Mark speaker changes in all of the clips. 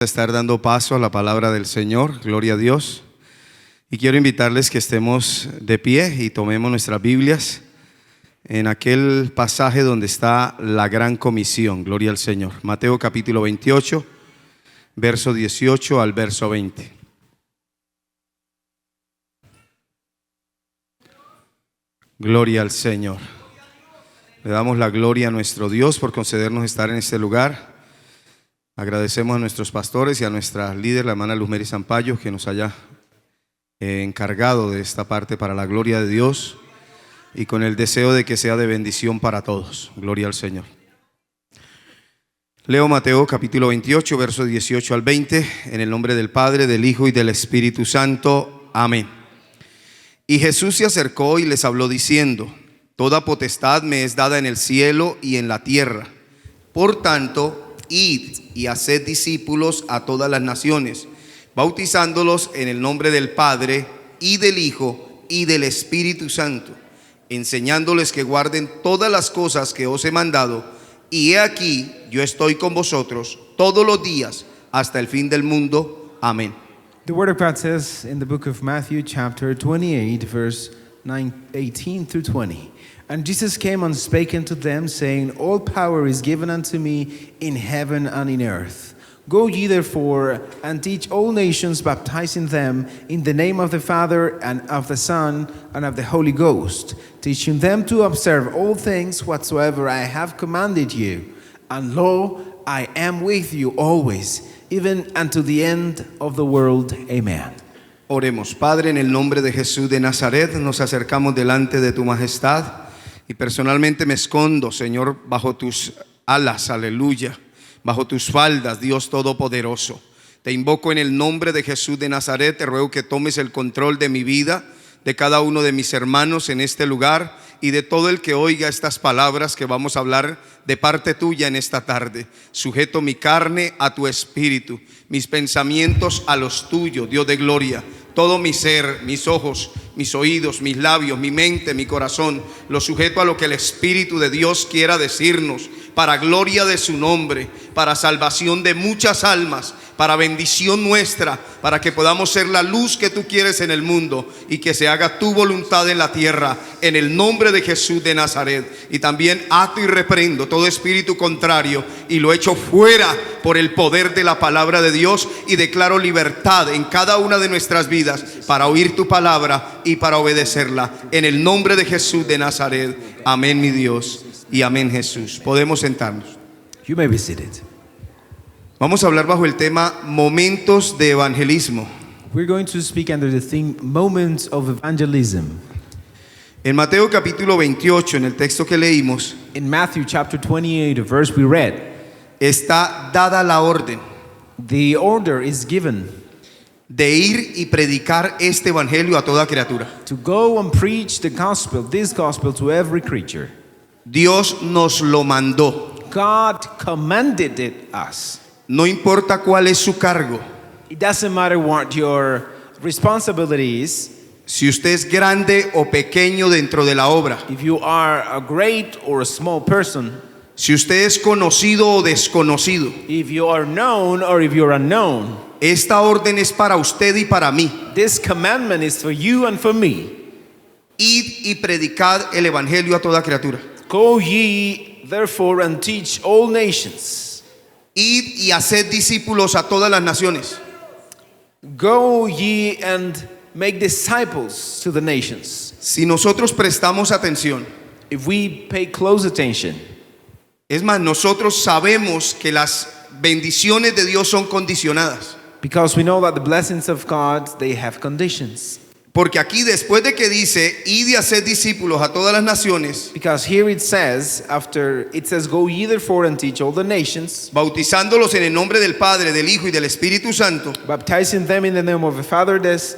Speaker 1: Estar dando paso a la palabra del Señor, gloria a Dios. Y quiero invitarles que estemos de pie y tomemos nuestras Biblias en aquel pasaje donde está la gran comisión, gloria al Señor. Mateo capítulo 28, verso 18 al verso 20. Gloria al Señor. Le damos la gloria a nuestro Dios por concedernos estar en este lugar. Agradecemos a nuestros pastores y a nuestra líder, la hermana Luz Mary Zampayo, que nos haya encargado de esta parte para la gloria de Dios y con el deseo de que sea de bendición para todos. Gloria al Señor. Leo Mateo capítulo 28, versos 18 al 20, en el nombre del Padre, del Hijo y del Espíritu Santo. Amén. Y Jesús se acercó y les habló diciendo: Toda potestad me es dada en el cielo y en la tierra. Por tanto, id y haced discípulos a todas las naciones, bautizándolos en el nombre del Padre y del Hijo y del Espíritu Santo, enseñándoles que guarden todas las cosas que os he mandado. Y he aquí, yo estoy con vosotros todos los días hasta el fin del mundo. Amén.
Speaker 2: The Word of God says in the book of Matthew chapter 28 verse 18 through 20. And Jesus came and spake unto them, saying, All power is given unto me in heaven and in earth. Go ye therefore and teach all nations, baptizing them in the name of the Father and of the Son and of the Holy Ghost, teaching them to observe all things whatsoever I have commanded you. And lo, I am with you always, even unto the end of the world. Amen.
Speaker 1: Oremos. Padre, en el nombre de Jesús de Nazaret, nos acercamos delante de tu majestad. Y personalmente me escondo, Señor, bajo tus alas, aleluya, bajo tus faldas, Dios Todopoderoso. Te invoco en el nombre de Jesús de Nazaret, te ruego que tomes el control de mi vida, de cada uno de mis hermanos en este lugar y de todo el que oiga estas palabras que vamos a hablar de parte tuya en esta tarde. Sujeto mi carne a tu espíritu, mis pensamientos a los tuyos, Dios de gloria. Todo mi ser, mis ojos, mis oídos, mis labios, mi mente, mi corazón, lo sujeto a lo que el Espíritu de Dios quiera decirnos, para gloria de su nombre, para salvación de muchas almas, para bendición nuestra, para que podamos ser la luz que tú quieres en el mundo y que se haga tu voluntad en la tierra, en el nombre de Jesús de Nazaret. Y también ato y reprendo todo espíritu contrario y lo echo fuera por el poder de la palabra de Dios, y declaro libertad en cada una de nuestras vidas para oír tu palabra y para obedecerla, en el nombre de Jesús de Nazaret. Amén, mi Dios, y amén, Jesús. Podemos sentarnos.
Speaker 2: You may be seated.
Speaker 1: Vamos a hablar bajo el tema momentos de evangelismo.
Speaker 2: We're going to speak under the theme Moments of Evangelism.
Speaker 1: En Mateo capítulo 28, en el texto que leímos,
Speaker 2: In Matthew chapter 28, a verse we read,
Speaker 1: está dada la orden
Speaker 2: the order is given
Speaker 1: de ir y predicar este evangelio a toda criatura.
Speaker 2: to go and preach the gospel, this gospel, to every creature.
Speaker 1: Dios nos lo mandó.
Speaker 2: God commanded it us.
Speaker 1: No importa cuál es su cargo.
Speaker 2: It doesn't matter what your responsibility is,
Speaker 1: Si usted es grande o pequeño dentro de la obra,
Speaker 2: if you are a great or a small person,
Speaker 1: si usted es conocido o desconocido,
Speaker 2: if you are known or if you're unknown,
Speaker 1: esta orden es para usted y para mí.
Speaker 2: this commandment is for you and for me.
Speaker 1: Id y predicad el evangelio a toda criatura.
Speaker 2: Go ye therefore and teach all nations.
Speaker 1: Id y haced discípulos a todas las naciones.
Speaker 2: Go ye and make disciples to the nations.
Speaker 1: Si nosotros prestamos atención,
Speaker 2: If we pay close attention,
Speaker 1: es más, nosotros sabemos que las bendiciones de Dios son condicionadas.
Speaker 2: because we know that the blessings of God, they have conditions.
Speaker 1: Porque aquí, después de que dice, id y haced discípulos a todas las naciones,
Speaker 2: Because here it says, go ye therefore and teach all the nations,
Speaker 1: bautizándolos en el nombre del Padre, del Hijo y del Espíritu Santo,
Speaker 2: baptizing them in the name of the Father,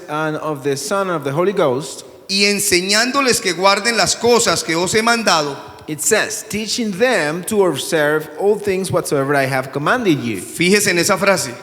Speaker 2: and of the Son, and of the Holy Ghost.
Speaker 1: y enseñándoles que guarden las cosas que os he mandado.
Speaker 2: It says, teaching them to observe all things whatsoever I have commanded you.
Speaker 1: Fíjese en esa frase.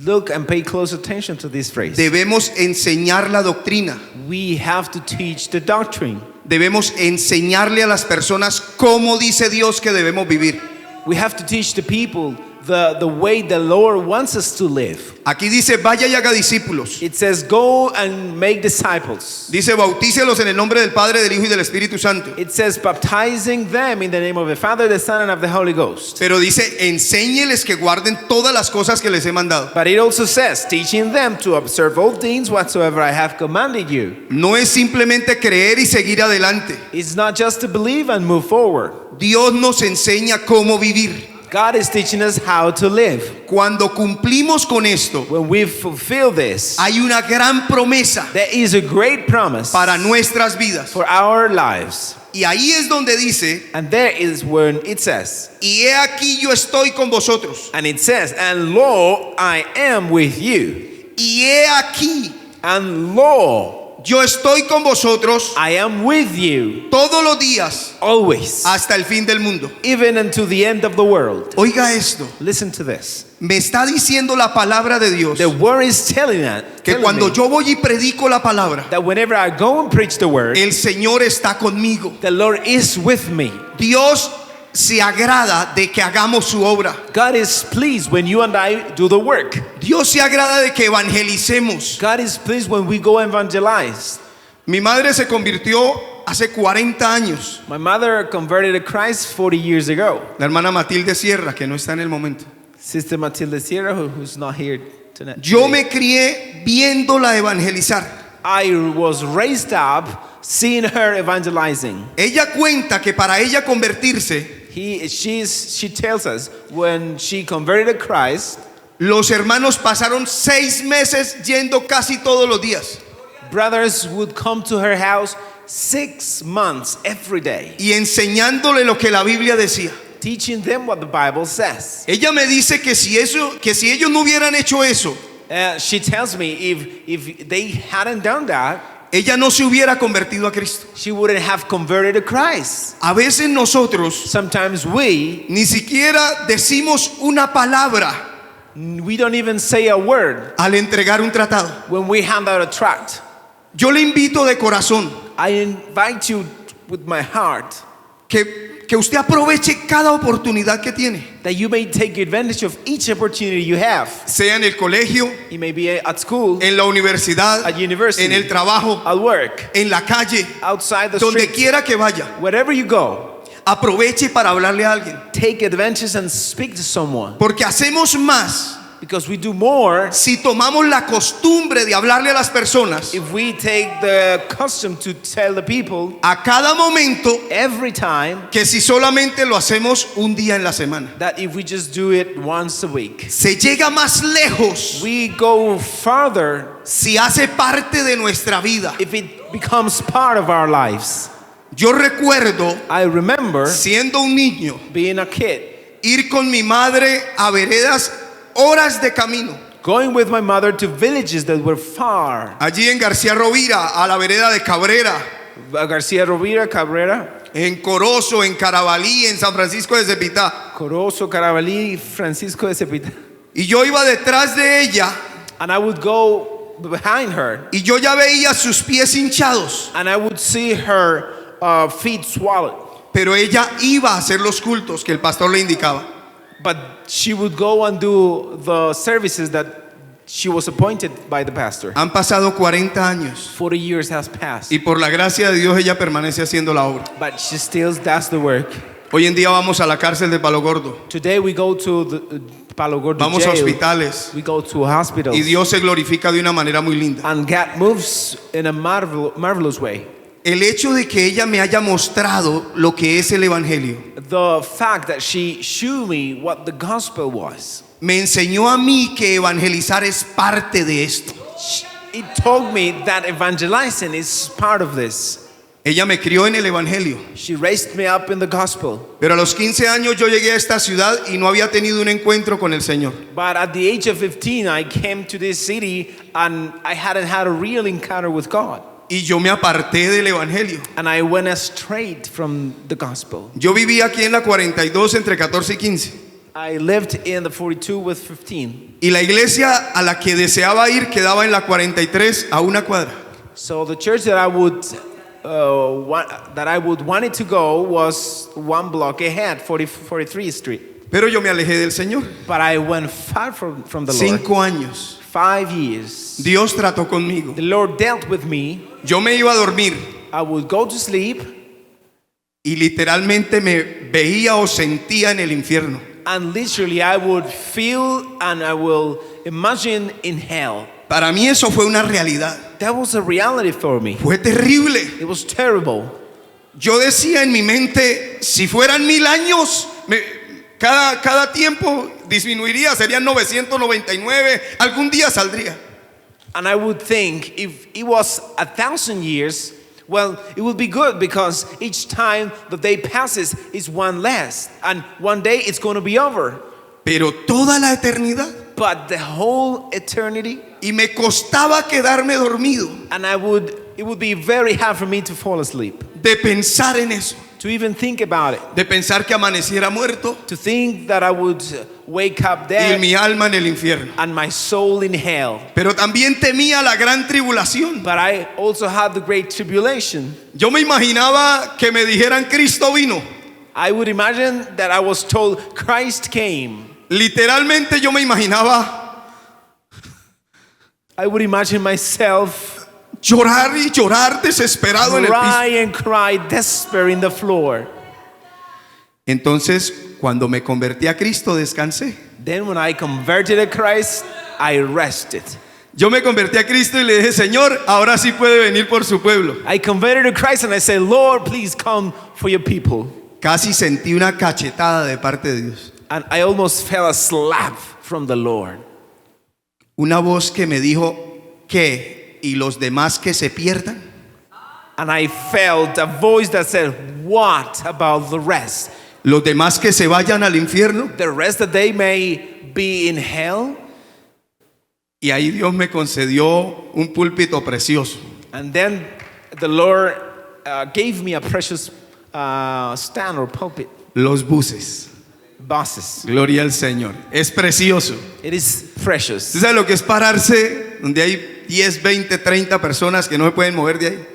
Speaker 2: Look and pay close attention to this phrase.
Speaker 1: Debemos enseñar la doctrina.
Speaker 2: We have to teach the doctrine.
Speaker 1: Debemos enseñarle a las personas cómo dice Dios que debemos vivir.
Speaker 2: We have to teach the people the way the Lord wants us to live.
Speaker 1: Aquí dice, vaya y haga discípulos.
Speaker 2: It says, go and make disciples.
Speaker 1: Dice, bautícelos en el nombre del Padre, del Hijo y del Espíritu Santo.
Speaker 2: It says, baptizing them in the name of the Father, the Son, and of the Holy Ghost.
Speaker 1: Pero dice, enséñeles que guarden todas las cosas que les he mandado.
Speaker 2: But it also says, teaching them to observe all things whatsoever I have commanded you.
Speaker 1: No es simplemente creer y seguir adelante.
Speaker 2: It's not just to believe and move forward.
Speaker 1: Dios nos enseña cómo vivir.
Speaker 2: God is teaching us how to live.
Speaker 1: Cuando cumplimos con esto,
Speaker 2: When we fulfill this,
Speaker 1: hay una gran promesa
Speaker 2: there is a great promise
Speaker 1: para nuestras vidas.
Speaker 2: for our lives.
Speaker 1: Y ahí es donde dice,
Speaker 2: And there is when it says,
Speaker 1: y he aquí yo estoy con vosotros.
Speaker 2: and it says, and lo, I am with you.
Speaker 1: Y he aquí
Speaker 2: And lo,
Speaker 1: yo estoy con vosotros
Speaker 2: I am with you
Speaker 1: todos los días
Speaker 2: always,
Speaker 1: hasta el fin del mundo.
Speaker 2: even unto the end of the world.
Speaker 1: Oiga esto,
Speaker 2: Listen to this.
Speaker 1: me está diciendo la palabra de Dios
Speaker 2: The word is telling
Speaker 1: que cuando
Speaker 2: me
Speaker 1: yo voy y predico la palabra,
Speaker 2: that whenever I go and preach the word,
Speaker 1: el Señor está conmigo.
Speaker 2: the Lord is with me.
Speaker 1: Dios se agrada de que hagamos su obra.
Speaker 2: God is pleased when you and I do the work.
Speaker 1: Dios se agrada de que evangelicemos.
Speaker 2: God is pleased when we go evangelize.
Speaker 1: Mi madre se convirtió hace 40 años.
Speaker 2: My mother converted to Christ 40 years ago.
Speaker 1: La hermana Matilde Sierra, que no está en el momento.
Speaker 2: Sister Matilda Sierra, who's not here tonight.
Speaker 1: Yo me crié viéndola evangelizar.
Speaker 2: I was raised up seeing her evangelizing.
Speaker 1: Ella cuenta que para ella convertirse,
Speaker 2: She tells us when she converted to Christ,
Speaker 1: los hermanos pasaron 6 meses yendo casi todos los días.
Speaker 2: brothers would come to her house 6 months every day,
Speaker 1: Y enseñándole lo que la Biblia decía.
Speaker 2: teaching them what the Bible says.
Speaker 1: Ella me dice que si ellos no hubieran hecho eso,
Speaker 2: She tells me if they hadn't done that,
Speaker 1: ella no se hubiera convertido a Cristo.
Speaker 2: she wouldn't have converted to Christ.
Speaker 1: A veces nosotros
Speaker 2: Sometimes we
Speaker 1: ni siquiera decimos una palabra
Speaker 2: don't even say a word
Speaker 1: al entregar un tratado.
Speaker 2: when we hand out a tract.
Speaker 1: Yo le invito de corazón
Speaker 2: I invite you with my heart
Speaker 1: que usted aproveche cada oportunidad que tiene,
Speaker 2: that you may take advantage of each opportunity you have.
Speaker 1: sea en el colegio,
Speaker 2: You may be at school,
Speaker 1: en la universidad,
Speaker 2: at university,
Speaker 1: en el trabajo,
Speaker 2: at work,
Speaker 1: en la calle,
Speaker 2: outside the
Speaker 1: donde
Speaker 2: street,
Speaker 1: quiera que vaya.
Speaker 2: wherever you go.
Speaker 1: Aproveche para hablarle a alguien,
Speaker 2: Take advantage and speak to someone,
Speaker 1: porque hacemos más
Speaker 2: because we do more
Speaker 1: si tomamos la costumbre de hablarle a las personas
Speaker 2: if we take the custom to tell the people
Speaker 1: a cada momento
Speaker 2: every time
Speaker 1: que si solamente lo hacemos un día en la semana.
Speaker 2: that if we just do it once a week.
Speaker 1: Se llega más lejos
Speaker 2: We go further
Speaker 1: si hace parte de nuestra vida.
Speaker 2: if it becomes part of our lives.
Speaker 1: Yo recuerdo,
Speaker 2: I remember
Speaker 1: siendo un niño,
Speaker 2: being a kid,
Speaker 1: ir con mi madre a veredas horas de camino.
Speaker 2: going with my mother to villages that were far.
Speaker 1: Allí en García Rovira, a la vereda de Cabrera,
Speaker 2: García Rovira, Cabrera,
Speaker 1: en Corozo, en Carabalí, en San Francisco de Cepitá.
Speaker 2: Corozo, Carabalí, Francisco de Cepita.
Speaker 1: Y yo iba detrás de ella
Speaker 2: And I would go behind her
Speaker 1: y yo ya veía sus pies hinchados,
Speaker 2: and I would see her feet swallowed.
Speaker 1: pero ella iba a hacer los cultos que el pastor le indicaba.
Speaker 2: But she would go and do the services that she was appointed by the pastor.
Speaker 1: Han pasado 40 años
Speaker 2: 40 years has passed,
Speaker 1: y por la gracia de Dios ella permanece haciendo la obra.
Speaker 2: but she still does the work.
Speaker 1: Hoy en día vamos a la cárcel de Palo Gordo,
Speaker 2: Today we go to the Palo Gordo
Speaker 1: vamos a
Speaker 2: jail.
Speaker 1: hospitales
Speaker 2: We go to hospitals.
Speaker 1: y Dios se glorifica de una manera muy linda.
Speaker 2: And God moves in a marvelous way.
Speaker 1: El hecho de que ella me haya mostrado lo que es el Evangelio
Speaker 2: The fact that she showed me what the gospel was,
Speaker 1: me enseñó a mí que evangelizar es parte de esto.
Speaker 2: it told me that evangelizing is part of this.
Speaker 1: Ella me crió en el Evangelio,
Speaker 2: She raised me up in the gospel.
Speaker 1: pero a los 15 años yo llegué a esta ciudad y no había tenido un encuentro con el Señor.
Speaker 2: But at the age of 15, I came to this city and I hadn't had a real encounter with God.
Speaker 1: Y yo me aparté del Evangelio.
Speaker 2: And I went astray from the gospel.
Speaker 1: Yo vivía aquí en la 42 entre 14 y 15.
Speaker 2: I lived in the 42 with 15.
Speaker 1: Y la iglesia a la que deseaba ir quedaba en la 43 a una cuadra.
Speaker 2: So the church that I would wanted to go was one block ahead, 43rd Street.
Speaker 1: Pero yo me alejé del Señor.
Speaker 2: But I went far from the Lord.
Speaker 1: 5 años.
Speaker 2: 5 years.
Speaker 1: Dios trató conmigo.
Speaker 2: The Lord dealt with me.
Speaker 1: Yo me iba a dormir
Speaker 2: I would go to sleep,
Speaker 1: y literalmente me veía o sentía en el infierno.
Speaker 2: and literally I would feel and I will imagine in hell.
Speaker 1: Para mí eso fue una realidad.
Speaker 2: That was a reality for me.
Speaker 1: Fue terrible.
Speaker 2: It was terrible.
Speaker 1: Yo decía en mi mente, si fueran 1000 años, cada tiempo disminuiría, serían 999, algún día saldría.
Speaker 2: And I would think if it was 1,000 years, well, it would be good because each time the day passes is one less, and one day it's going to be over.
Speaker 1: Pero toda la eternidad.
Speaker 2: But the whole eternity,
Speaker 1: Y me costaba quedarme dormido
Speaker 2: and it would be very hard for me to fall asleep,
Speaker 1: de pensar en eso,
Speaker 2: to even think about it,
Speaker 1: de pensar que amaneciera muerto
Speaker 2: to think that I would wake up
Speaker 1: y
Speaker 2: dead
Speaker 1: mi alma en el infierno.
Speaker 2: and my soul in hell.
Speaker 1: Pero también temía la gran tribulación.
Speaker 2: But I also had the great tribulation.
Speaker 1: Yo me imaginaba que me dijeran Cristo vino.
Speaker 2: I would imagine that I was told Christ came.
Speaker 1: Literalmente yo me imaginaba
Speaker 2: I would imagine myself
Speaker 1: llorar y llorar desesperado en el piso.
Speaker 2: cry and cry, despair in the floor.
Speaker 1: Entonces, cuando me convertí a Cristo, descansé.
Speaker 2: Then when I converted to Christ, I rested.
Speaker 1: Yo me convertí a Cristo y le dije, Señor, ahora sí puede venir por su pueblo.
Speaker 2: I converted to Christ and I said, Lord, please come for your people.
Speaker 1: Casi sentí una cachetada de parte de Dios.
Speaker 2: And I almost felt a slap from the Lord.
Speaker 1: Una voz que me dijo, ¿qué? ¿Y los demás que se pierdan?
Speaker 2: And I felt a voice that said, what about the rest?
Speaker 1: ¿Los demás que se vayan al infierno?
Speaker 2: The rest that they may be in hell?
Speaker 1: Y ahí Dios me concedió un púlpito precioso.
Speaker 2: And then the Lord gave me a precious stand or pulpit.
Speaker 1: Los buses.
Speaker 2: Buses.
Speaker 1: Gloria al Señor. Es precioso.
Speaker 2: It is precious.
Speaker 1: ¿Usted sabe lo que es pararse donde hay 10, 20, 30 personas que no se pueden mover de ahí?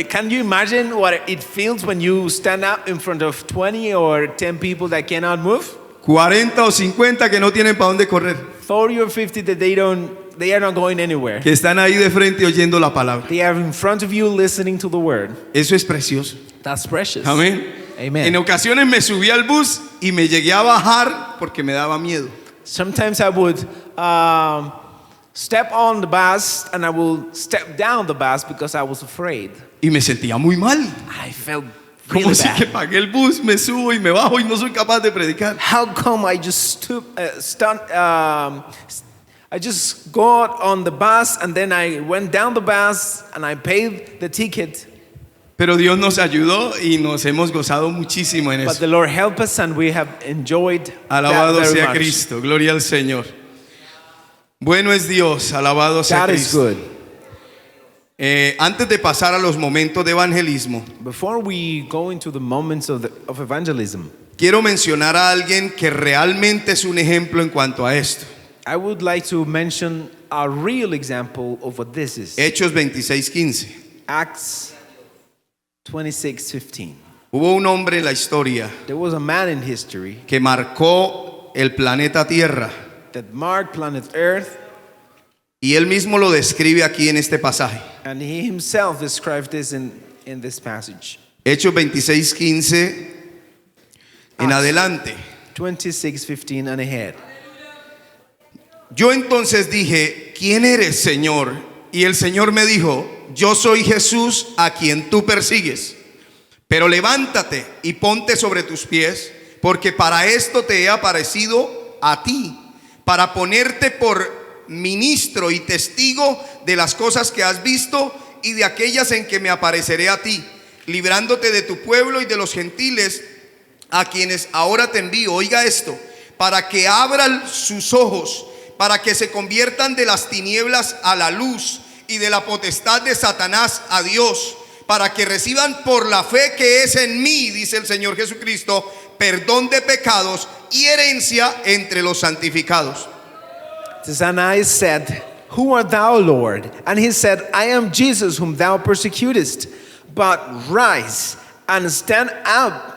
Speaker 2: Can you imagine what it feels when you stand up in front of 20 or 10 people that cannot move?
Speaker 1: 40 o 50 que no tienen para dónde correr.
Speaker 2: 40 or 50 that they are not going anywhere.
Speaker 1: Que están ahí de frente oyendo la palabra.
Speaker 2: They are in front of you listening to the word.
Speaker 1: Eso es precioso.
Speaker 2: That's precious.
Speaker 1: Amén.
Speaker 2: Amen.
Speaker 1: En ocasiones me subí al bus y me llegué a bajar porque me daba miedo.
Speaker 2: Sometimes I would step on the bus and I will step down the bus because I was afraid.
Speaker 1: Y me sentía muy mal.
Speaker 2: I felt
Speaker 1: Como
Speaker 2: really
Speaker 1: si que
Speaker 2: bad.
Speaker 1: pagué el bus, me subo y me bajo y no soy capaz de predicar.
Speaker 2: How come I just I just got on the bus and then I went down the bus and I paid the ticket.
Speaker 1: Pero Dios nos ayudó y nos hemos gozado muchísimo en
Speaker 2: But
Speaker 1: eso.
Speaker 2: the Lord helped us and we have enjoyed
Speaker 1: Alabado
Speaker 2: that very
Speaker 1: sea
Speaker 2: much.
Speaker 1: Cristo, gloria al Señor. Bueno es Dios, alabado sea
Speaker 2: God is
Speaker 1: Cristo.
Speaker 2: good.
Speaker 1: Antes de pasar a los momentos de evangelismo,
Speaker 2: Before we go into the moments of evangelism,
Speaker 1: quiero mencionar a alguien que realmente es un ejemplo en cuanto a esto.
Speaker 2: I would like to mention a real example of what this is.
Speaker 1: Hechos 26:15.
Speaker 2: Acts 26:15.
Speaker 1: Hubo un hombre en la historia
Speaker 2: There was a man in history
Speaker 1: que marcó el planeta Tierra
Speaker 2: that marked planet Earth,
Speaker 1: y él mismo lo describe aquí en este pasaje.
Speaker 2: and he himself described this in this passage.
Speaker 1: Hechos 26:15 en
Speaker 2: Acts.
Speaker 1: adelante.
Speaker 2: 26:15 and ahead.
Speaker 1: Yo entonces dije, ¿quién eres, Señor? Y el Señor me dijo, yo soy Jesús a quien tú persigues. Pero levántate y ponte sobre tus pies, porque para esto te he aparecido a ti, para ponerte por ministro y testigo de las cosas que has visto y de aquellas en que me apareceré a ti, librándote de tu pueblo y de los gentiles a quienes ahora te envío. Oiga esto, para que abran sus ojos, para que se conviertan de las tinieblas a la luz y de la potestad de Satanás a Dios, para que reciban por la fe que es en mí, dice el Señor Jesucristo, perdón de pecados y herencia entre los santificados.
Speaker 2: And I said, who art thou, Lord? And he said, I am Jesus whom thou persecutest. But rise and stand up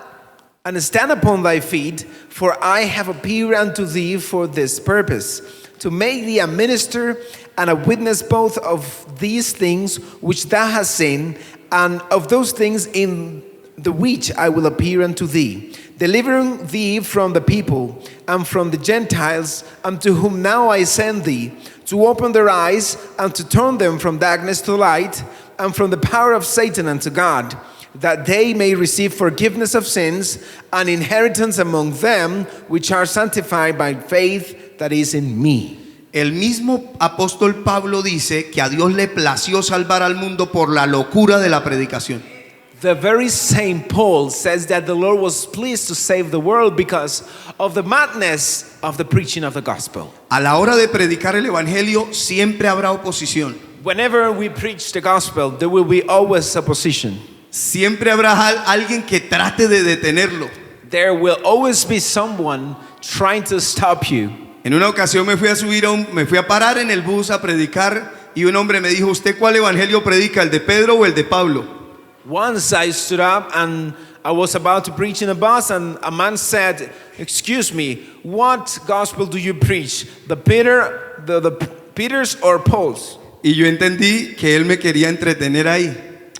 Speaker 2: and stand upon thy feet, for I have appeared unto thee for this purpose, to make thee a minister and a witness both of these things which thou hast seen, and of those things in the which I will appear unto thee, delivering thee from the people and from the Gentiles, unto whom now I send thee, to open their eyes and to turn them from darkness to light, and from the power of Satan unto God, that they may receive forgiveness of sins and inheritance among them which are sanctified by faith that is in me.
Speaker 1: El mismo apóstol Pablo dice que a Dios le plació salvar al mundo por la locura de la predicación.
Speaker 2: The very same Paul says that the Lord was pleased to save the world because of the madness of the preaching of the gospel.
Speaker 1: A la hora de predicar el evangelio siempre habrá oposición.
Speaker 2: Whenever we preach the gospel, there will be always opposition.
Speaker 1: Siempre habrá alguien que trate de detenerlo.
Speaker 2: There will always be someone trying to stop you.
Speaker 1: En una ocasión me fui a parar en el bus a predicar y un hombre me dijo, ¿usted cuál evangelio predica, el de Pedro o el de Pablo?
Speaker 2: Once I stood up and I was about to preach in a bus, and a man said, "Excuse me, what gospel do you preach? The Peter's or Paul's?"
Speaker 1: Y yo entendí que él me quería entretener ahí.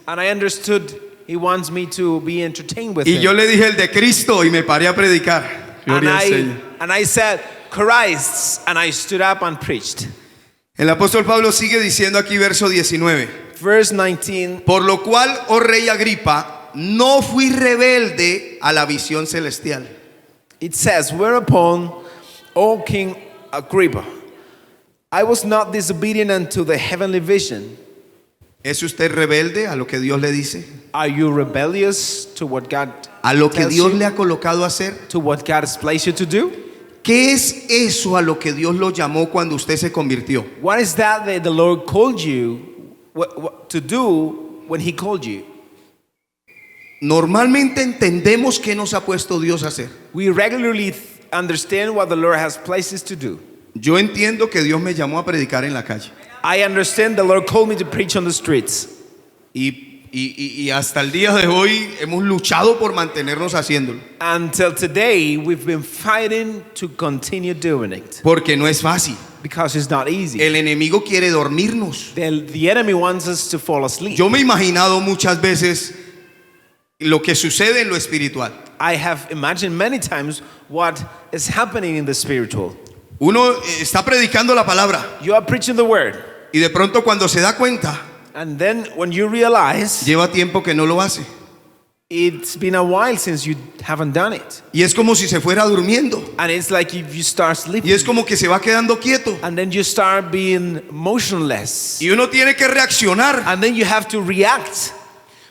Speaker 2: And I understood he wants me to be entertained with
Speaker 1: Y
Speaker 2: him.
Speaker 1: yo le dije el de Cristo y me paré a predicar. Gloria al Señor.
Speaker 2: And I said, "Christ," and I stood up and preached.
Speaker 1: El apóstol Pablo sigue diciendo aquí verso 19.
Speaker 2: Verse 19.
Speaker 1: Por lo cual, oh rey Agripa, no fui rebelde a la visión celestial.
Speaker 2: It says, "Whereupon, O King Agrippa, I was not disobedient unto the heavenly vision."
Speaker 1: ¿Es usted rebelde a lo que Dios le dice?
Speaker 2: Are you rebellious to what God
Speaker 1: ¿A lo que
Speaker 2: tells
Speaker 1: Dios
Speaker 2: you?
Speaker 1: le ha colocado a hacer?
Speaker 2: To what God has placed you to do?
Speaker 1: ¿Qué es eso a lo que Dios lo llamó cuando usted se convirtió?
Speaker 2: What is that the Lord called you to do when He called you?
Speaker 1: Normalmente entendemos qué nos ha puesto Dios a hacer.
Speaker 2: We regularly understand what the Lord has placed us to do.
Speaker 1: Yo entiendo que Dios me llamó a predicar en la calle.
Speaker 2: I understand the Lord called me to preach on the streets.
Speaker 1: Y hasta el día de hoy hemos luchado por mantenernos haciéndolo.
Speaker 2: Until today, we've been fighting to continue doing it.
Speaker 1: Porque no es fácil.
Speaker 2: Because it's not easy.
Speaker 1: El enemigo quiere dormirnos.
Speaker 2: The enemy wants us to fall asleep.
Speaker 1: Yo me he imaginado muchas veces lo que sucede en lo espiritual.
Speaker 2: I have imagined many times what is happening in the spiritual.
Speaker 1: Uno está predicando la palabra
Speaker 2: You are preaching the word,
Speaker 1: y de pronto cuando se da cuenta,
Speaker 2: and then when you realize
Speaker 1: lleva tiempo que no lo hace.
Speaker 2: it's been a while since you haven't done it,
Speaker 1: Y es como si se fuera durmiendo.
Speaker 2: and it's like if you start
Speaker 1: Y
Speaker 2: sleeping,
Speaker 1: es como que se va quedando quieto.
Speaker 2: and then you start being motionless,
Speaker 1: Y uno tiene que reaccionar
Speaker 2: and then you have to react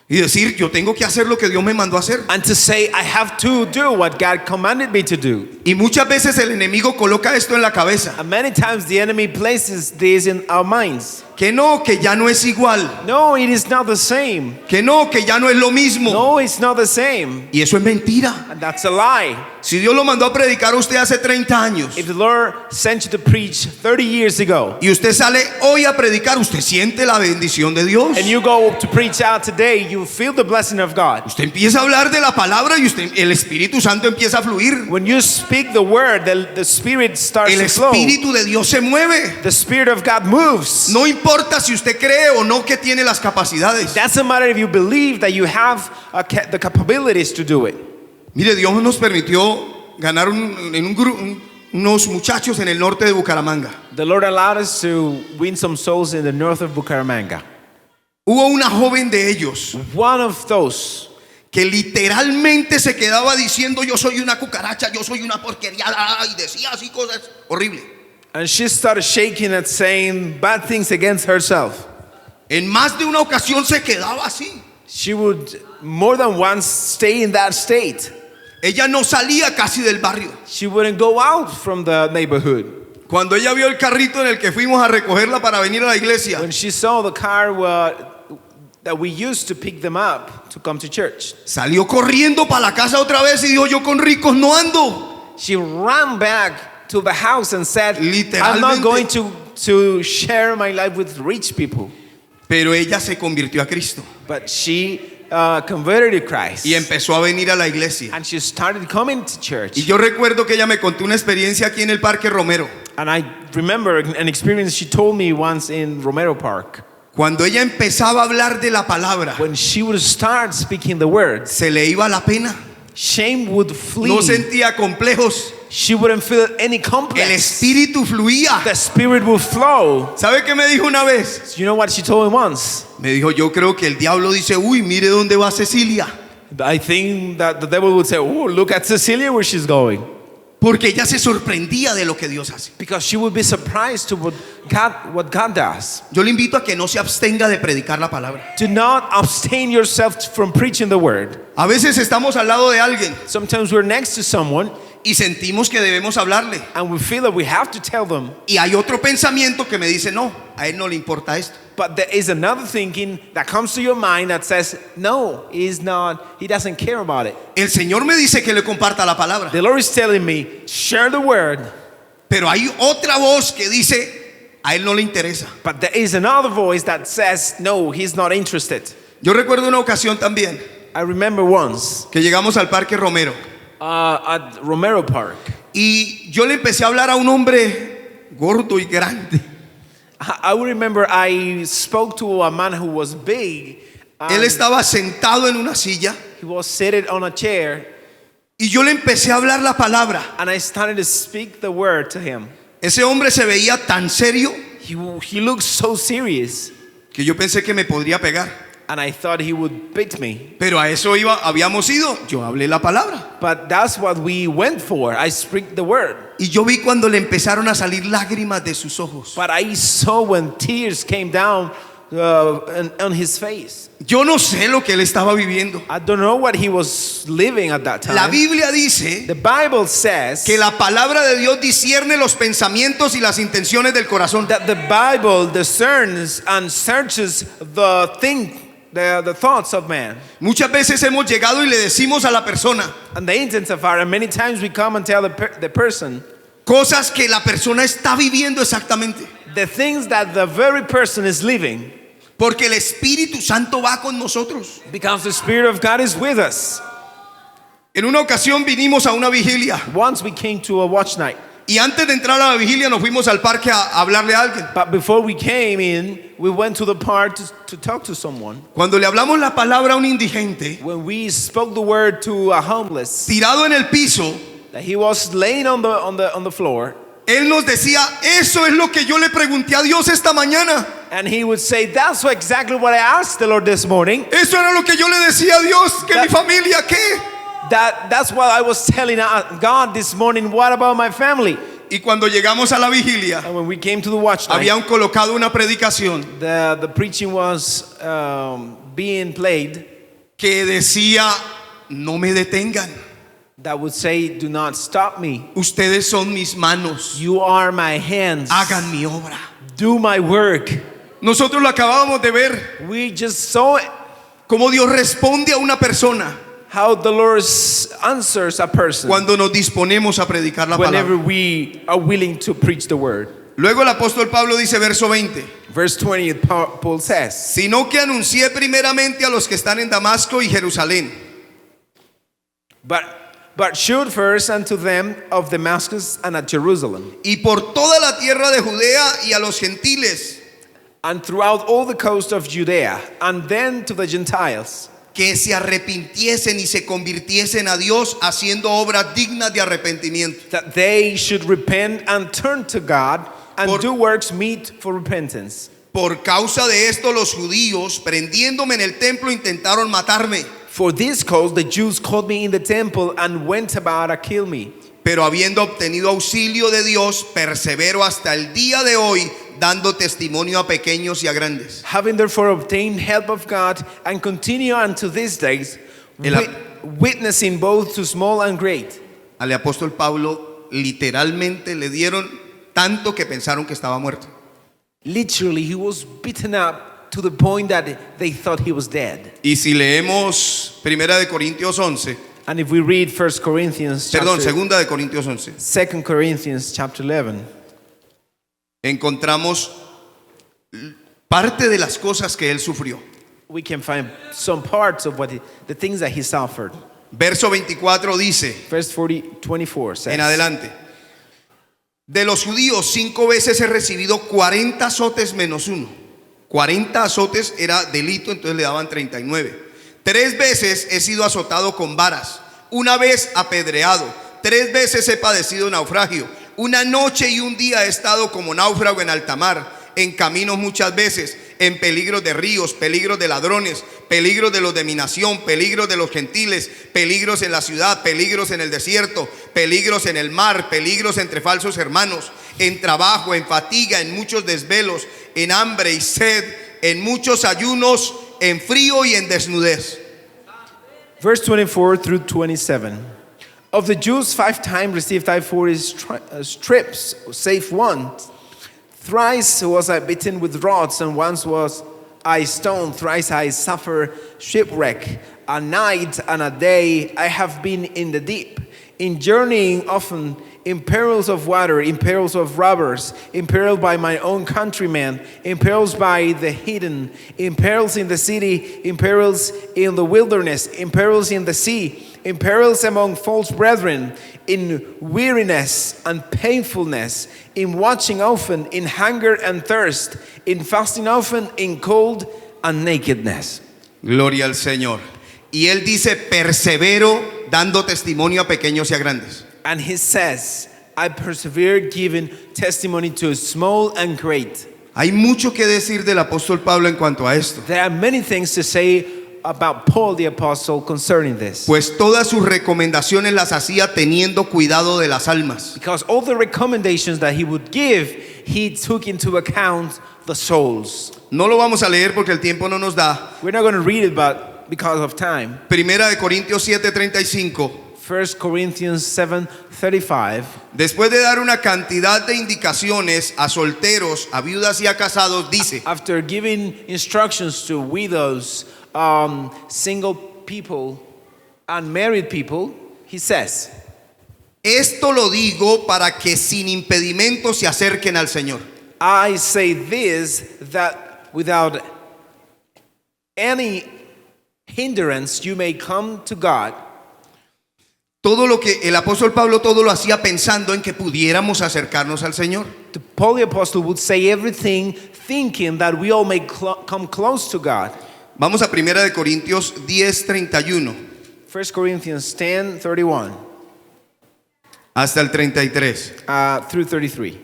Speaker 1: y decir, yo tengo que hacer lo que Dios me mandó a hacer.
Speaker 2: and to say, I have to do what God commanded me to do.
Speaker 1: Y muchas veces el enemigo coloca esto en la cabeza.
Speaker 2: And many times the enemy places this in our minds.
Speaker 1: Que no, que ya no es igual.
Speaker 2: No, it is not the same.
Speaker 1: Que no, que ya no es lo mismo.
Speaker 2: No, it's not the same.
Speaker 1: Y eso es mentira.
Speaker 2: And that's a lie.
Speaker 1: Si Dios lo mandó a predicar a usted hace 30 años
Speaker 2: If the Lord sent you to preach 30 years ago,
Speaker 1: y usted sale hoy a predicar, usted siente la bendición de Dios.
Speaker 2: and you go to preach out today, you feel the blessing of God.
Speaker 1: Usted empieza a hablar de la palabra y el Espíritu Santo empieza a fluir.
Speaker 2: When you speak the word, the Spirit starts
Speaker 1: El
Speaker 2: to flow.
Speaker 1: Espíritu de Dios se mueve.
Speaker 2: The Spirit of God moves.
Speaker 1: No importa si usted cree o no que tiene las capacidades.
Speaker 2: Doesn't matter if you believe that you have the capabilities to do it.
Speaker 1: Mire, Dios nos permitió ganar unos muchachos en el norte de Bucaramanga.
Speaker 2: The Lord allowed us to win some souls in the north of Bucaramanga.
Speaker 1: Hubo una joven de ellos
Speaker 2: One of those
Speaker 1: que literalmente se quedaba diciendo, yo soy una cucaracha, yo soy una porquería, y decía así cosas horribles.
Speaker 2: and she started shaking and saying bad things against herself.
Speaker 1: En más de una ocasión se quedaba así.
Speaker 2: She would more than once stay in that state.
Speaker 1: Ella no salía casi del barrio.
Speaker 2: She wouldn't go out from the neighborhood.
Speaker 1: Cuando ella vio el carrito en el que fuimos a recogerla para venir a la iglesia,
Speaker 2: When she saw the car that we used to pick them up to come to church,
Speaker 1: salió corriendo para la casa otra vez y dijo, yo con ricos no ando.
Speaker 2: she ran back to the house and said, I'm not
Speaker 1: Literalmente.
Speaker 2: going to share my life with rich people.
Speaker 1: Pero ella se convirtió a Cristo.
Speaker 2: But she converted to Christ.
Speaker 1: y empezó a venir a la iglesia.
Speaker 2: And she started coming to church.
Speaker 1: Y yo recuerdo que ella me contó una experiencia aquí en el Parque Romero.
Speaker 2: And I remember an experience she told me once in Romero Park.
Speaker 1: Cuando ella empezaba a hablar de la palabra,
Speaker 2: When she would start speaking the words,
Speaker 1: se le iba la pena.
Speaker 2: shame would flee.
Speaker 1: No sentía complejos.
Speaker 2: She wouldn't feel any
Speaker 1: El
Speaker 2: complex.
Speaker 1: espíritu fluía.
Speaker 2: The spirit would flow.
Speaker 1: ¿Sabe qué me dijo una vez?
Speaker 2: You know what she told me once?
Speaker 1: Me dijo, yo creo que el diablo dice, uy, mire dónde va Cecilia.
Speaker 2: I think that the devil would say, oh, look at Cecilia where she's going.
Speaker 1: Porque ella se sorprendía de lo que Dios hace.
Speaker 2: Because she would be surprised to what God does.
Speaker 1: Yo le invito a que no se abstenga de predicar la palabra.
Speaker 2: Do not abstain yourself from preaching the word.
Speaker 1: A veces estamos al lado de alguien
Speaker 2: Sometimes we're next to someone
Speaker 1: y sentimos que debemos hablarle.
Speaker 2: and we feel that we have to tell them.
Speaker 1: Y hay otro pensamiento que me dice, no, a él no le importa esto.
Speaker 2: But there is another thinking that comes to your mind that says, no, he doesn't care about it.
Speaker 1: El Señor me dice que le comparta la palabra.
Speaker 2: The Lord is telling me, share the word.
Speaker 1: Pero hay otra voz que dice, a él no le interesa.
Speaker 2: But there is another voice that says, no, he's not interested.
Speaker 1: Yo recuerdo una ocasión también
Speaker 2: I remember once
Speaker 1: que llegamos al Parque Romero
Speaker 2: at Romero Park.
Speaker 1: y yo le empecé a hablar a un hombre gordo y grande.
Speaker 2: I remember I spoke to a man who was big.
Speaker 1: Él estaba sentado en una silla
Speaker 2: He was seated on a chair,
Speaker 1: y yo le empecé a hablar la palabra.
Speaker 2: and I started to speak the word to him.
Speaker 1: Ese hombre se veía tan serio
Speaker 2: He looked so serious,
Speaker 1: que yo pensé que me podría pegar.
Speaker 2: and I thought he would beat me.
Speaker 1: Pero a eso habíamos ido. Yo hablé la palabra.
Speaker 2: But that's what we went for. I speak the word.
Speaker 1: Y yo vi cuando le empezaron a salir lágrimas de sus ojos.
Speaker 2: But I saw when tears came down on his face.
Speaker 1: Yo no sé lo que él estaba viviendo.
Speaker 2: I don't know what he was living at that time.
Speaker 1: La Biblia dice
Speaker 2: The Bible says
Speaker 1: que la palabra de Dios discierne los pensamientos y las intenciones del corazón.
Speaker 2: that the Bible discerns and searches the thoughts of man
Speaker 1: Muchas veces hemos llegado y le decimos a la persona
Speaker 2: and the intents of heart. And many times we come and tell the person
Speaker 1: cosas que la persona está viviendo exactamente.
Speaker 2: the things that the very person is living,
Speaker 1: Porque el Espíritu Santo va con nosotros.
Speaker 2: because the Spirit of God is with us.
Speaker 1: En una ocasión vinimos a una vigilia
Speaker 2: Once we came to a watch night,
Speaker 1: y antes de entrar a la vigilia nos fuimos al parque a hablarle a alguien.
Speaker 2: but before we came in, we went to the park to talk to someone.
Speaker 1: Cuando le hablamos la palabra a un indigente
Speaker 2: When we spoke the word to a homeless,
Speaker 1: tirado en el piso,
Speaker 2: that he was laying on the floor,
Speaker 1: él nos decía, eso es lo que yo le pregunté a Dios esta mañana.
Speaker 2: and he would say, "That's exactly what I asked the Lord this morning.
Speaker 1: Eso era lo que yo le decía a Dios, que mi familia, ¿qué?
Speaker 2: That's what I was telling God this morning. What about my family?"
Speaker 1: Y cuando llegamos a la vigilia,
Speaker 2: And when we came to the watch night,
Speaker 1: habían colocado una predicación
Speaker 2: the preaching was being played
Speaker 1: que decía, no me detengan,
Speaker 2: that would say, "Do not stop me.
Speaker 1: ustedes son mis manos,
Speaker 2: You are my hands.
Speaker 1: hagan mi obra.
Speaker 2: Do my work."
Speaker 1: Nosotros lo acabábamos de ver,
Speaker 2: We just saw it,
Speaker 1: cómo Dios responde a una persona
Speaker 2: how the Lord answers a person
Speaker 1: cuando nos disponemos a predicar la
Speaker 2: whenever
Speaker 1: palabra.
Speaker 2: we are willing to preach the word.
Speaker 1: Luego el apóstol Pablo dice, verso 20,
Speaker 2: Verse 20, Paul says,
Speaker 1: sino que anuncié primeramente a los que están en Damasco y Jerusalén,
Speaker 2: But shewed first unto them of Damascus and at Jerusalem,
Speaker 1: y por toda la tierra de Judea y a los gentiles,
Speaker 2: and throughout all the coast of Judea, and then to the Gentiles,
Speaker 1: que se arrepintiesen y se convirtiesen a Dios haciendo obras dignas de arrepentimiento.
Speaker 2: that they should repent and turn to God and
Speaker 1: Por-
Speaker 2: do works meet for repentance.
Speaker 1: Por causa de esto los judíos, prendiéndome en el templo, intentaron matarme,
Speaker 2: For this cause the Jews caught me in the temple and went about to kill me.
Speaker 1: pero habiendo obtenido auxilio de Dios, persevero hasta el día de hoy, dando testimonio a pequeños y a grandes.
Speaker 2: Having therefore obtained help of God and continue unto these days,
Speaker 1: El-
Speaker 2: witnessing both to small and great.
Speaker 1: Al apóstol Pablo literalmente le dieron tanto que pensaron que estaba muerto.
Speaker 2: Literally, he was beaten up to the point that they thought he was dead.
Speaker 1: Y si leemos Primera de Corintios 11,
Speaker 2: And if we read 1 Corinthians
Speaker 1: perdón,
Speaker 2: chapter,
Speaker 1: Segunda de Corintios 11,
Speaker 2: 2 Corinthians chapter 11,
Speaker 1: encontramos parte de las cosas que él sufrió.
Speaker 2: we can find some parts of the things that he suffered.
Speaker 1: Verso 24 dice,
Speaker 2: Verse 24 says,
Speaker 1: en adelante, de los judíos 5 veces he recibido 40 azotes menos uno. 40 azotes era delito, entonces le daban 39. 3 veces he sido azotado con varas, 1 vez apedreado, 3 veces he padecido naufragio, 1 noche y 1 día he estado como náufrago en alta mar, en caminos muchas veces, en peligros de ríos, peligros de ladrones, peligros de los de mi nación, peligros de los gentiles, peligros en la ciudad, peligros en el desierto, peligros en el mar, peligros entre falsos hermanos, en trabajo, en fatiga, en muchos desvelos, en hambre y sed, en muchos ayunos, en frío y en desnudez.
Speaker 2: Verse 24 through 27. Of the Jews 5 times received I 40 strips, save once. Thrice was I beaten with rods, and once was I stoned. Thrice I suffer shipwreck. A night and a day I have been in the deep, in journeying often, in perils of water, in perils of robbers, in perils by my own countrymen, in perils by the heathen, in perils in the city, in perils in the wilderness, in perils in the sea, in perils among false brethren, in weariness and painfulness, in watching often, in hunger and thirst, in fasting often, in cold and nakedness.
Speaker 1: Gloria al Señor. Y él dice, persevero dando testimonio a pequeños y a grandes.
Speaker 2: And he says, I persevere giving testimony to small and great.
Speaker 1: Hay mucho que decir del apóstol Pablo en cuanto a esto,
Speaker 2: There are many things to say about Paul the apostle concerning this.
Speaker 1: pues todas sus recomendaciones las hacía teniendo cuidado de las almas.
Speaker 2: Because all the recommendations that he would give, he took into account the souls.
Speaker 1: No lo vamos a leer porque el tiempo no nos da.
Speaker 2: We're not going to read it, but because of time.
Speaker 1: Primera de Corintios 7:35.
Speaker 2: 1 Corinthians 7:35.
Speaker 1: Después de dar una cantidad de indicaciones a solteros, a viudas y a casados, dice,
Speaker 2: After giving instructions to widows, single people, unmarried people, he says,
Speaker 1: esto lo digo para que sin impedimento se acerquen al Señor.
Speaker 2: I say this, that without any hindrance you may come to God.
Speaker 1: Todo lo que el apóstol Pablo todo lo hacía pensando en que pudiéramos acercarnos al Señor.
Speaker 2: Paul the apostle would say everything thinking that we all may come close to God.
Speaker 1: Vamos a Primera de Corintios 10:31
Speaker 2: 1 Corinthians 10:31
Speaker 1: hasta el 33.
Speaker 2: through 33.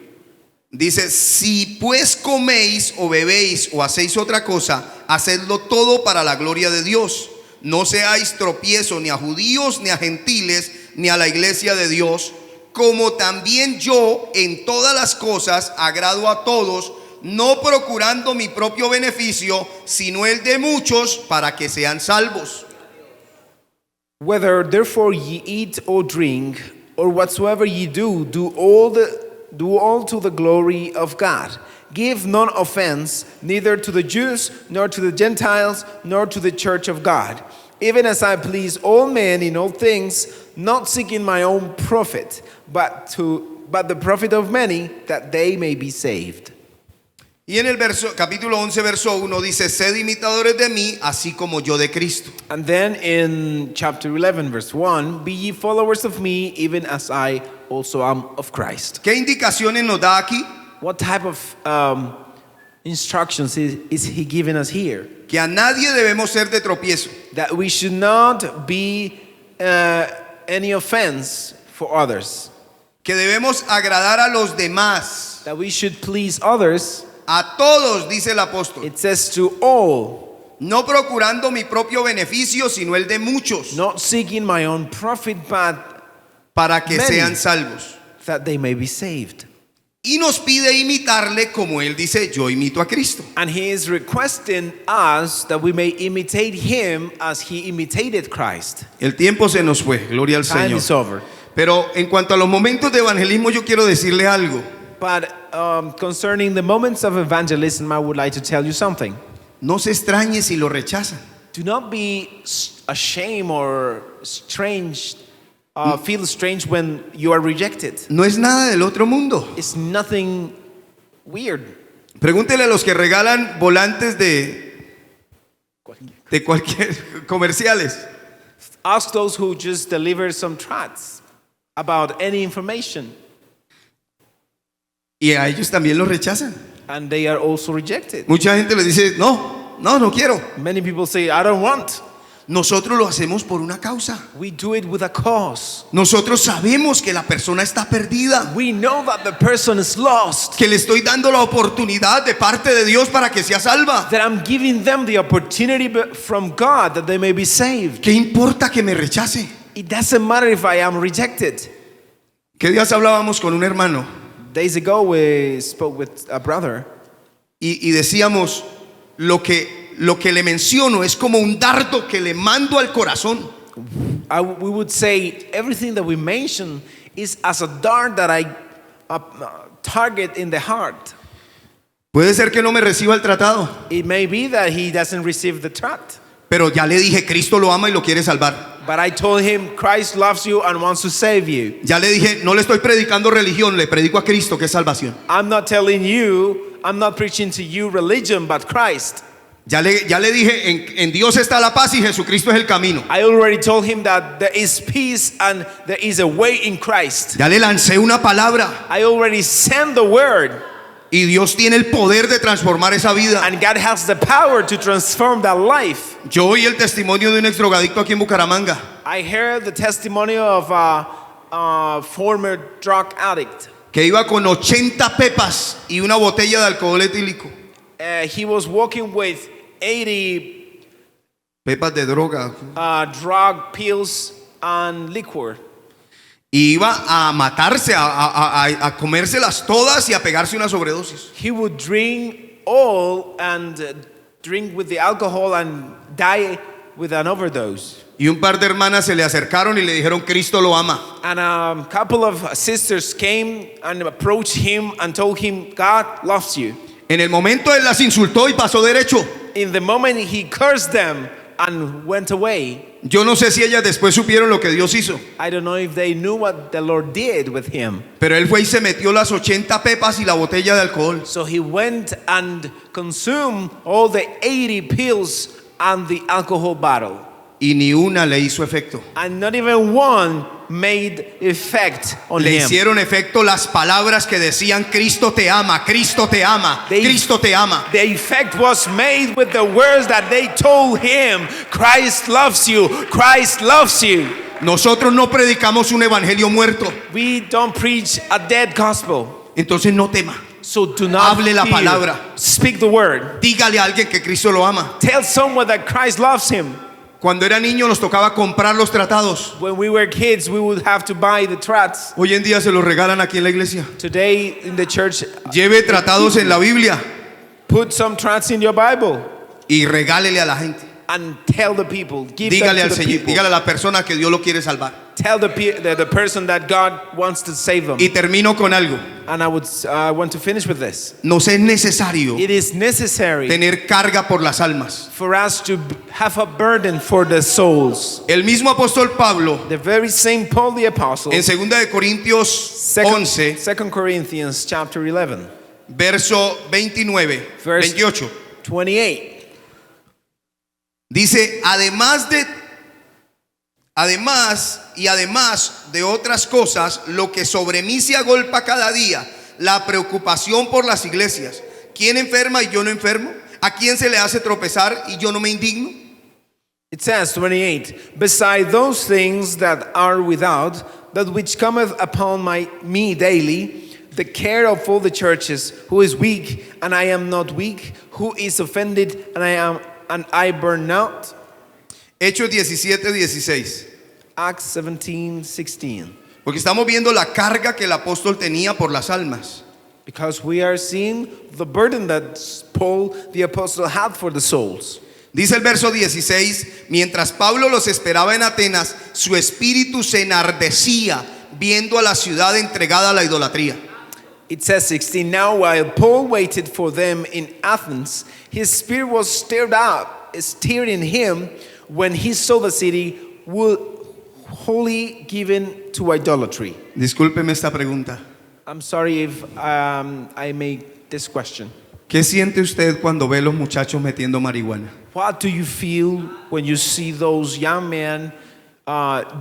Speaker 1: Dice, si pues coméis o bebéis o hacéis otra cosa, hacedlo todo para la gloria de Dios. No seáis tropiezo ni a judíos, ni a gentiles, ni a la iglesia de Dios, como también yo en todas las cosas agrado a todos, no procurando mi propio beneficio, sino el de muchos, para que sean salvos.
Speaker 2: Whether therefore ye eat or drink, or whatsoever ye do, do all to the glory of God. Give none offense, neither to the Jews, nor to the Gentiles, nor to the church of God. Even as I please all men in all things, not seeking my own profit, but the profit of many, that they may be saved.
Speaker 1: Y en el capítulo 11, verso 1 dice, sed imitadores de mí, así como yo de Cristo.
Speaker 2: And then in chapter 11, verse 1, be ye followers of me, even as I also am of Christ.
Speaker 1: ¿Qué indicaciones nos da aquí?
Speaker 2: What type of instructions is he giving us here?
Speaker 1: Que a nadie debemos ser de tropiezo.
Speaker 2: That we should not be any offense for others.
Speaker 1: Que debemos agradar a los demás.
Speaker 2: That we should please others.
Speaker 1: A todos, dice el apóstol.
Speaker 2: It says to all.
Speaker 1: No procurando mi propio beneficio, sino el de muchos.
Speaker 2: Not seeking my own profit, but
Speaker 1: para que
Speaker 2: many,
Speaker 1: sean salvos.
Speaker 2: That they may be saved.
Speaker 1: Y nos pide imitarle como él dice, yo imito a Cristo.
Speaker 2: And he is requesting us that we may imitate him as he imitated Christ.
Speaker 1: El tiempo se nos fue, gloria al
Speaker 2: Time
Speaker 1: Señor.
Speaker 2: is over.
Speaker 1: Pero en cuanto a los momentos de evangelismo, yo quiero decirle algo.
Speaker 2: But concerning the moments of evangelism, I would like to tell you something.
Speaker 1: No se extrañe si lo rechazan.
Speaker 2: Do not be ashamed or strange. Feel strange when you are rejected.
Speaker 1: No es nada del otro mundo.
Speaker 2: It's nothing weird.
Speaker 1: Pregúntele a los que regalan volantes de de cualquier comerciales.
Speaker 2: Ask those who just deliver some tracts about any information,
Speaker 1: Y a ellos también los rechazan.
Speaker 2: and they are also rejected.
Speaker 1: Mucha gente les dice, no quiero.
Speaker 2: Many people say, I don't want.
Speaker 1: Nosotros lo hacemos por una causa.
Speaker 2: We do it with a cause.
Speaker 1: Nosotros sabemos que la persona está perdida,
Speaker 2: We know that the person is lost,
Speaker 1: que le estoy dando la oportunidad de parte de Dios para que sea salva.
Speaker 2: that I'm giving them the opportunity from God that they may be saved.
Speaker 1: ¿Qué importa que me rechace?
Speaker 2: It doesn't matter if I am rejected.
Speaker 1: ¿Qué días hablábamos con un hermano?
Speaker 2: Days ago, we spoke with a brother,
Speaker 1: Y decíamos, lo que le menciono es como un dardo que le mando al corazón.
Speaker 2: we would say everything that we mention is as a dart that I target in the heart.
Speaker 1: Puede ser que no me reciba el tratado,
Speaker 2: It may be that he doesn't receive the tract,
Speaker 1: pero ya le dije, Cristo lo ama y lo quiere salvar.
Speaker 2: but I told him Christ loves you and wants to save you.
Speaker 1: Ya le dije, no le estoy predicando religión, le predico a Cristo, que es salvación.
Speaker 2: I'm not telling you, I'm not preaching to you religion, but Christ.
Speaker 1: Ya le dije, en Dios está la paz y Jesucristo es el camino.
Speaker 2: I already told him that there is peace and there is a way in Christ.
Speaker 1: Ya le lancé una palabra
Speaker 2: I already sent the word,
Speaker 1: y Dios tiene el poder de transformar esa vida.
Speaker 2: and God has the power to transform that life.
Speaker 1: Yo oí el testimonio de un ex drogadicto aquí en Bucaramanga.
Speaker 2: I heard the testimony of a former drug addict.
Speaker 1: Que iba con 80 pepas y una botella de alcohol etílico.
Speaker 2: He was walking with 80
Speaker 1: Pepas de droga.
Speaker 2: drug pills and liquor.
Speaker 1: Y iba a matarse, a comérselas todas y a pegarse una sobredosis.
Speaker 2: He would drink all and drink with the alcohol and die with an overdose.
Speaker 1: Y un par de hermanas se le acercaron y le dijeron, Cristo lo ama.
Speaker 2: And a couple of sisters came and approached him and told him, God loves you.
Speaker 1: En el momento él las insultó y pasó derecho.
Speaker 2: In the moment he cursed them and went away.
Speaker 1: Yo no sé si ellas después supieron lo que Dios hizo,
Speaker 2: I don't know if they knew what the Lord did with him.
Speaker 1: pero él fue y se metió las 80 pepas y la botella de alcohol.
Speaker 2: So he went and consumed all the 80 pills and the alcohol bottle.
Speaker 1: Y ni una le hizo efecto.
Speaker 2: And not even one made effect on
Speaker 1: Le
Speaker 2: him.
Speaker 1: hicieron efecto las palabras que decían, Cristo te ama, Cristo te ama, Cristo te ama.
Speaker 2: The effect was made with the words that they told him, Christ loves you, Christ loves you.
Speaker 1: Nosotros no predicamos un evangelio muerto.
Speaker 2: We don't preach a dead gospel.
Speaker 1: Entonces no tema.
Speaker 2: So do not
Speaker 1: Hable la
Speaker 2: fear.
Speaker 1: palabra.
Speaker 2: Speak the word.
Speaker 1: Dígale a alguien que Cristo lo ama.
Speaker 2: Tell someone that Christ loves him.
Speaker 1: Cuando era niño nos tocaba comprar los tratados.
Speaker 2: When we were kids, we would have to buy the tracts.
Speaker 1: Hoy en día se los regalan aquí en la iglesia.
Speaker 2: Today in the church,
Speaker 1: Lleve tratados en la Biblia
Speaker 2: put some tracts in your Bible
Speaker 1: y regálele a la gente.
Speaker 2: and tell the people, give them
Speaker 1: Dígale
Speaker 2: to
Speaker 1: al
Speaker 2: the
Speaker 1: Señor,
Speaker 2: people.
Speaker 1: dígale a la persona que Dios lo quiere salvar.
Speaker 2: Tell the person that God wants to save them.
Speaker 1: Y termino con algo.
Speaker 2: And I want to finish with this.
Speaker 1: Nos es necesario
Speaker 2: It is necessary
Speaker 1: tener carga por las almas.
Speaker 2: for us to have a burden for the souls.
Speaker 1: El mismo apóstol Pablo
Speaker 2: The very same Paul the Apostle,
Speaker 1: en 2 de Corintios 11,
Speaker 2: 2 Corinthians chapter 11,
Speaker 1: verso 29,
Speaker 2: Verse-
Speaker 1: 28,
Speaker 2: 28.
Speaker 1: dice, además de otras cosas, lo que sobre mí se agolpa cada día, la preocupación por las iglesias. ¿Quién enferma y yo no enfermo? ¿A quién se le hace tropezar y yo no me indigno?
Speaker 2: It says, 28, beside those things that are without, that which cometh upon me daily, the care of all the churches, who is weak, and I am not weak, who is offended, and I burn not.
Speaker 1: Hechos 17:16.
Speaker 2: Acts 17:16.
Speaker 1: Porque estamos viendo la carga que el apóstol tenía por las almas.
Speaker 2: Because we are seeing the burden that Paul the Apostle had for the souls.
Speaker 1: Dice el verso 16, mientras Pablo los esperaba en Atenas, su espíritu se enardecía viendo a la ciudad entregada a la idolatría.
Speaker 2: It says 16, now while Paul waited for them in Athens, his spirit was stirred in him when he saw the city wholly given to idolatry.
Speaker 1: Discúlpeme esta pregunta.
Speaker 2: I'm sorry if I make this question.
Speaker 1: ¿Qué siente usted cuando ve a los muchachos metiendo marihuana?
Speaker 2: What do you feel when you see those young men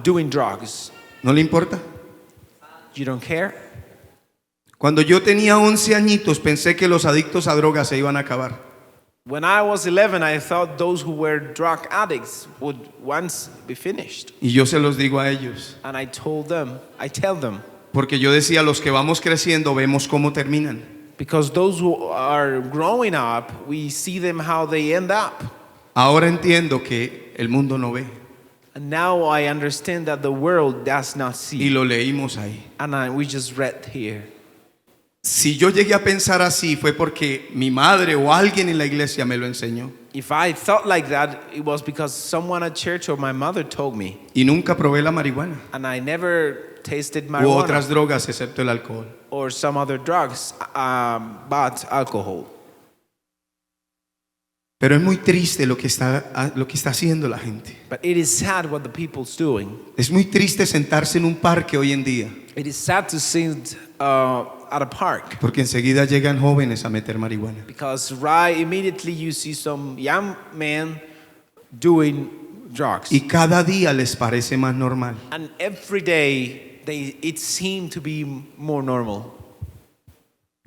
Speaker 2: doing drugs?
Speaker 1: ¿No le importa?
Speaker 2: You don't care?
Speaker 1: Cuando yo tenía 11 añitos pensé que los adictos a drogas se iban a acabar.
Speaker 2: When I was 11, I thought those who were drug addicts would once be finished.
Speaker 1: Y yo se los digo a ellos.
Speaker 2: And I tell them,
Speaker 1: Porque yo decía, los que vamos creciendo vemos cómo terminan.
Speaker 2: because those who are growing up, we see them how they end up.
Speaker 1: Ahora entiendo que el mundo no ve.
Speaker 2: And now I understand that the world does not
Speaker 1: Y
Speaker 2: see.
Speaker 1: lo leímos ahí.
Speaker 2: And we just read here.
Speaker 1: Si yo llegué a pensar así fue porque mi madre o alguien en la iglesia me lo enseñó.
Speaker 2: If I thought like that, it was because someone at church or my mother told me.
Speaker 1: Y nunca probé la marihuana
Speaker 2: And I never tasted
Speaker 1: u
Speaker 2: marijuana
Speaker 1: otras drogas excepto el alcohol.
Speaker 2: or some other drugs, but alcohol.
Speaker 1: Pero es muy triste lo que está haciendo la gente.
Speaker 2: But it is sad what the people's doing.
Speaker 1: Es muy triste sentarse en un parque hoy en día
Speaker 2: It is sad to sit at a park
Speaker 1: porque enseguida llegan jóvenes a meter marihuana.
Speaker 2: because right immediately you see some young men doing drugs.
Speaker 1: Y cada día les parece más normal.
Speaker 2: And every day it seemed to be more normal.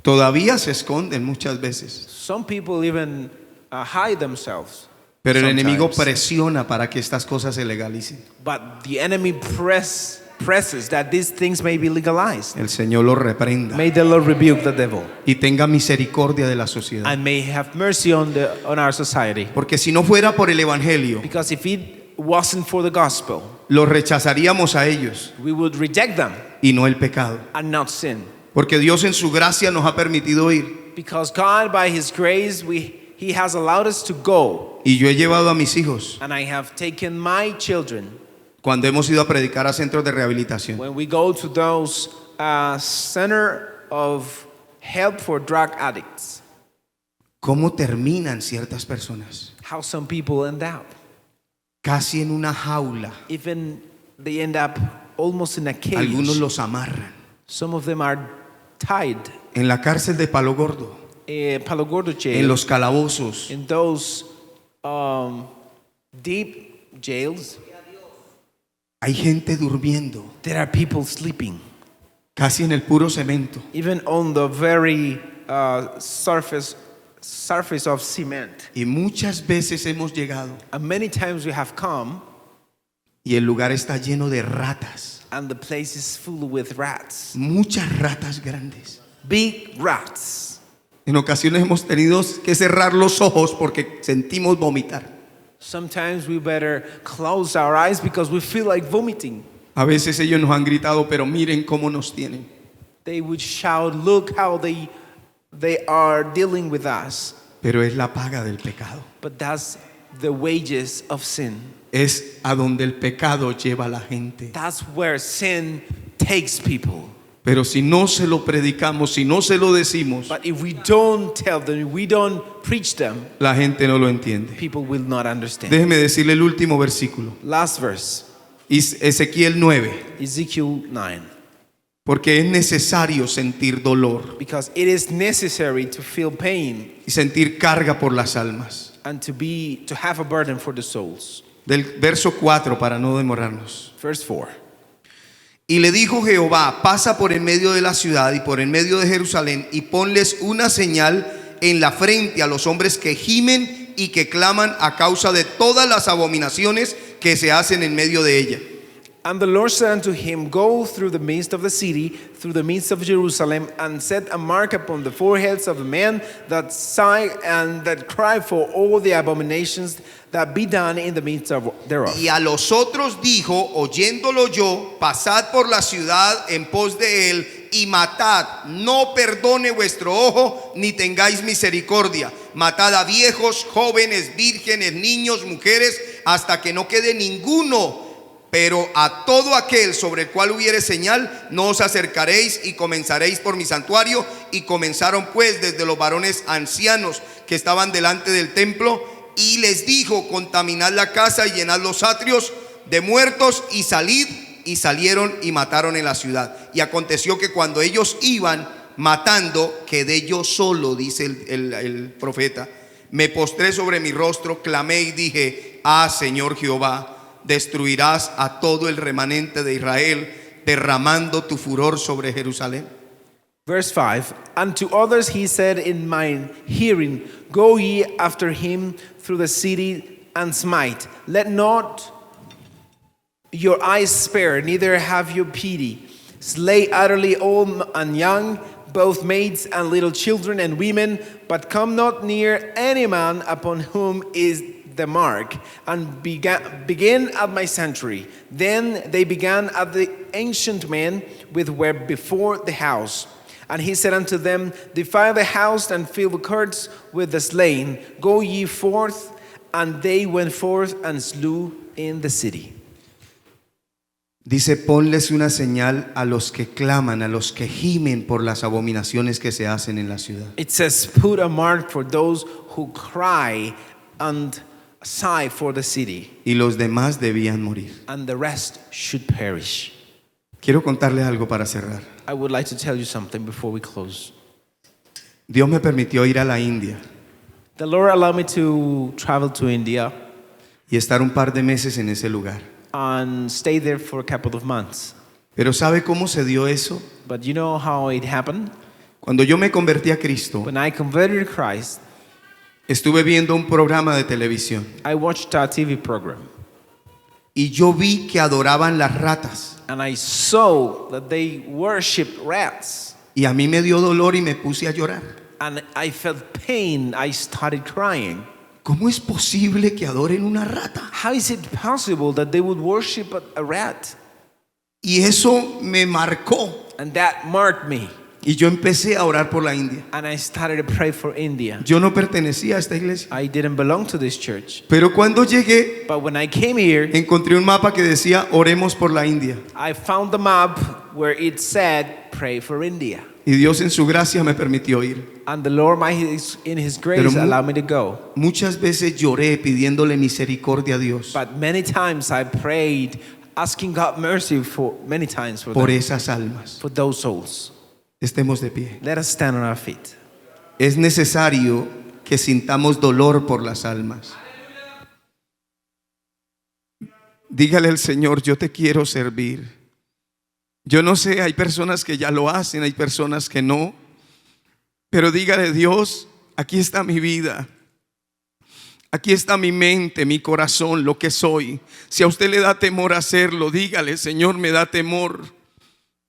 Speaker 1: Todavía se esconden muchas veces,
Speaker 2: Some people even hide themselves.
Speaker 1: pero el enemigo
Speaker 2: sometimes.
Speaker 1: presiona para que estas cosas se legalicen.
Speaker 2: But the enemy presses that these things may be legalized.
Speaker 1: El Señor lo reprenda
Speaker 2: May the Lord rebuke the devil
Speaker 1: y tenga misericordia de la sociedad.
Speaker 2: and may have mercy on our society.
Speaker 1: Porque si no fuera por el evangelio,
Speaker 2: Because if it wasn't for the gospel,
Speaker 1: los rechazaríamos a ellos
Speaker 2: we would reject them
Speaker 1: y no el pecado.
Speaker 2: and not sin.
Speaker 1: Porque Dios en su gracia nos ha permitido ir.
Speaker 2: Because God, by His grace, He has allowed us to go.
Speaker 1: Y yo he llevado a mis hijos
Speaker 2: And I have taken my children
Speaker 1: cuando hemos ido a predicar a centros de rehabilitación.
Speaker 2: when we go to those center of help for drug addicts.
Speaker 1: ¿Cómo terminan ciertas personas?
Speaker 2: How some people end up.
Speaker 1: Casi en una jaula.
Speaker 2: Even they end up almost in a cage.
Speaker 1: Algunos los amarran.
Speaker 2: Some of them are tied.
Speaker 1: En la cárcel de Palo Gordo,
Speaker 2: Palo Gordo jail.
Speaker 1: en los calabozos,
Speaker 2: In those deep jails,
Speaker 1: hay gente durmiendo,
Speaker 2: there are people sleeping.
Speaker 1: casi en el puro cemento.
Speaker 2: Even on the very surface of cement.
Speaker 1: Y muchas veces hemos llegado
Speaker 2: And many times we have come
Speaker 1: y el lugar está lleno de ratas,
Speaker 2: and the place is full with rats.
Speaker 1: muchas ratas grandes.
Speaker 2: Big rats.
Speaker 1: En ocasiones hemos tenido que cerrar los ojos porque sentimos vomitar.
Speaker 2: Sometimes we better close our eyes because we feel like vomiting.
Speaker 1: A veces ellos nos han gritado, pero miren cómo nos tienen.
Speaker 2: They would shout, look how they are dealing with us.
Speaker 1: Pero es la paga del pecado.
Speaker 2: But that's the wages of sin.
Speaker 1: Es a donde el pecado lleva a la gente.
Speaker 2: That's where sin takes people.
Speaker 1: Pero si no se lo predicamos, si no se lo decimos,
Speaker 2: But if we don't tell them, if we don't preach them,
Speaker 1: la gente no lo entiende.
Speaker 2: people will not understand.
Speaker 1: Déjeme decirle el último versículo.
Speaker 2: Last verse,
Speaker 1: Ezequiel 9.
Speaker 2: Ezekiel 9.
Speaker 1: Porque es necesario sentir dolor
Speaker 2: Because it is necessary to feel pain
Speaker 1: y sentir carga por las almas.
Speaker 2: and to have a burden for the souls.
Speaker 1: Del verso 4 para no demorarnos.
Speaker 2: Verse 4.
Speaker 1: Y le dijo Jehová, pasa por en medio de la ciudad y por en medio de Jerusalén y ponles una señal en la frente a los hombres que gimen y que claman a causa de todas las abominaciones que se hacen en medio de ella.
Speaker 2: And the Lord said unto him, go through the midst of the city, through the midst of Jerusalem, and set a mark upon the foreheads of the men that sigh and that cry for all the abominations that be done in the midst thereof.
Speaker 1: Y a los otros dijo, oyéndolo yo, pasad por la ciudad en pos de él y matad, no perdone vuestro ojo ni tengáis misericordia. Matad a viejos, jóvenes, vírgenes, niños, mujeres, hasta que no quede ninguno. Pero a todo aquel sobre el cual hubiere señal, no os acercaréis y comenzaréis por mi santuario. Y comenzaron pues desde los varones ancianos que estaban delante del templo. Y les dijo, contaminad la casa y llenad los atrios de muertos y salid. Y salieron y mataron en la ciudad. Y aconteció que cuando ellos iban, matando, quedé yo solo, dice el profeta. Me postré sobre mi rostro, clamé y dije: ah, Señor Jehová, destruirás a todo el remanente de Israel, derramando tu furor sobre Jerusalén.
Speaker 2: Verse 5, and to others he said in mine hearing, go ye after him through the city and smite. Let not your eyes spare, neither have you pity. Slay utterly old and young, both maids and little children and women, but come not near any man upon whom is the mark, and begin at my sanctuary. Then they began at the ancient men which were before the house. And he said unto them, defile the house and fill the courts with the slain. Go ye forth. And they went forth and slew in the city.
Speaker 1: Dice: ponles una señal a los que claman, a los que gimen por las abominaciones que se hacen en la ciudad.
Speaker 2: It says, put a mark for those who cry and sigh for the city.
Speaker 1: Y los demás debían morir.
Speaker 2: And the rest should perish.
Speaker 1: Quiero contarles algo para cerrar.
Speaker 2: I would like to tell you something before we close.
Speaker 1: Dios me permitió ir a la India
Speaker 2: The Lord allowed me to travel to India
Speaker 1: y estar un par de meses en ese lugar.
Speaker 2: and stay there for a couple of months.
Speaker 1: Pero ¿sabe cómo se dio eso?
Speaker 2: But you know how it happened?
Speaker 1: Cuando yo me convertí a Cristo,
Speaker 2: When I converted to Christ,
Speaker 1: estuve viendo un programa de televisión
Speaker 2: I watched a TV program.
Speaker 1: y yo vi que adoraban las ratas.
Speaker 2: And I saw that they worshiped rats.
Speaker 1: Y a mí me dio dolor y me puse a llorar.
Speaker 2: And I felt pain. I started crying.
Speaker 1: ¿Cómo es posible que adoren una rata?
Speaker 2: How is it possible that they would worship a rat?
Speaker 1: Y eso me marcó.
Speaker 2: And that marked me.
Speaker 1: Y yo empecé a orar por la India.
Speaker 2: And I started to pray for India.
Speaker 1: Yo no pertenecía a esta iglesia.
Speaker 2: I didn't belong to this church.
Speaker 1: Pero cuando llegué,
Speaker 2: But when I came here,
Speaker 1: encontré un mapa que decía: oremos por la India.
Speaker 2: I found the map where it said, pray for India.
Speaker 1: Y Dios en su gracia me permitió ir.
Speaker 2: And the Lord, in His grace,
Speaker 1: Pero
Speaker 2: allowed me to go.
Speaker 1: Muchas veces lloré pidiéndole misericordia a Dios
Speaker 2: But many times I prayed, asking God mercy for many times for
Speaker 1: por
Speaker 2: them,
Speaker 1: esas almas.
Speaker 2: for those souls.
Speaker 1: Estemos de pie.
Speaker 2: Let us stand on our feet.
Speaker 1: Es necesario que sintamos dolor por las almas. Dígale al Señor: yo te quiero servir. Yo no sé, hay personas que ya lo hacen, hay personas que no. Pero dígale: Dios, aquí está mi vida. Aquí está mi mente, mi corazón, lo que soy. Si a usted le da temor hacerlo, dígale: Señor, me da temor.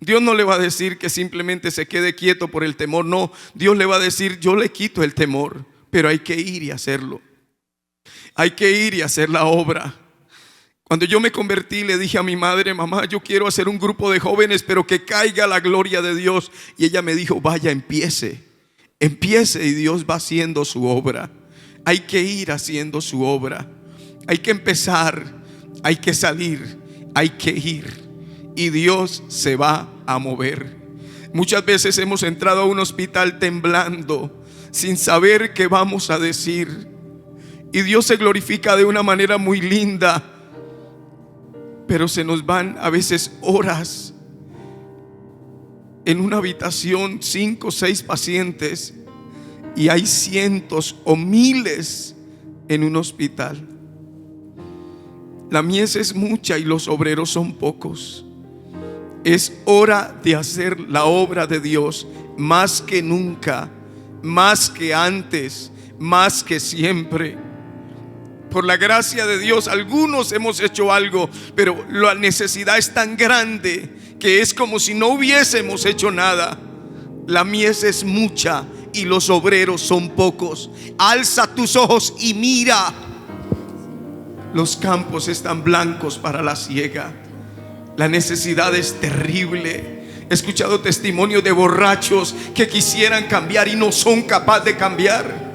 Speaker 1: Dios no le va a decir que simplemente se quede quieto por el temor. No, Dios le va a decir: yo le quito el temor, pero hay que ir y hacerlo. Hay que ir y hacer la obra. Cuando yo me convertí, le dije a mi madre: mamá, yo quiero hacer un grupo de jóvenes, pero que caiga la gloria de Dios. Y ella me dijo: vaya, empiece y Dios va haciendo su obra. Hay que ir haciendo su obra. Hay que empezar, hay que salir, hay que ir. Y Dios se va a mover. Muchas veces hemos entrado a un hospital temblando, sin saber qué vamos a decir. Y Dios se glorifica de una manera muy linda. Pero se nos van a veces horas en una habitación, 5 o 6 pacientes, y hay cientos o miles en un hospital. La mies es mucha y los obreros son pocos. Es hora de hacer la obra de Dios más que nunca, más que antes, más que siempre. Por la gracia de Dios, algunos hemos hecho algo, pero la necesidad es tan grande que es como si no hubiésemos hecho nada. La mies es mucha y los obreros son pocos. Alza tus ojos y mira. Los campos están blancos para la siega. La necesidad es terrible. He escuchado testimonios de borrachos que quisieran cambiar y no son capaces de cambiar.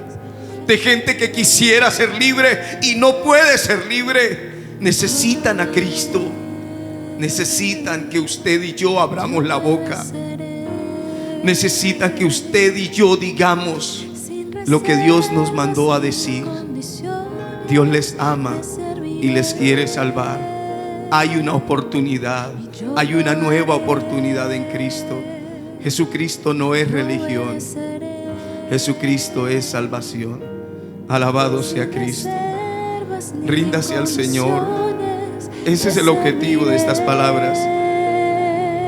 Speaker 1: De gente que quisiera ser libre y no puede ser libre. Necesitan a Cristo. Necesitan que usted y yo abramos la boca. Necesitan que usted y yo digamos lo que Dios nos mandó a decir. Dios les ama y les quiere salvar. Hay una oportunidad, hay una nueva oportunidad en Cristo. Jesucristo no es religión. Jesucristo es salvación. Alabado sea Cristo. Ríndase al Señor. Ese es el objetivo de estas palabras.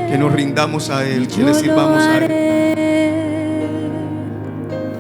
Speaker 1: Que nos rindamos a Él, que le sirvamos a Él.